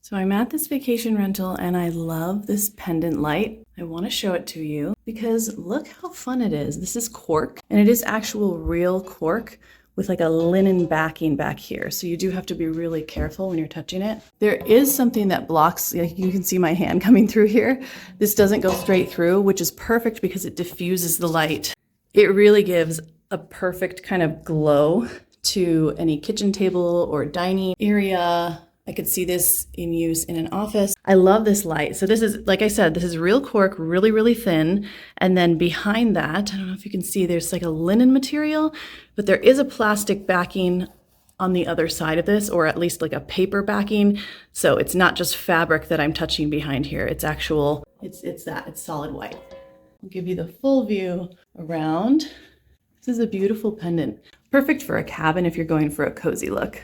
So I'm at this vacation rental and I love this pendant light. I want to show it to you because look how fun it is. This is cork, and it is actual real cork with like a linen backing back here. So you do have to be really careful when you're touching it. There is something that blocks, like you can see my hand coming through here. This doesn't go straight through, which is perfect because it diffuses the light. It really gives a perfect kind of glow to any kitchen table or dining area. I could see this in use in an office. I love this light. So this is, like I said, this is real cork, really, really thin. And then behind that, I don't know if you can see, there's like a linen material, but there is a plastic backing on the other side of this, or at least like a paper backing. So it's not just fabric that I'm touching behind here. It's actual, it's solid white. I'll give you the full view around. This is a beautiful pendant. Perfect for a cabin if you're going for a cozy look.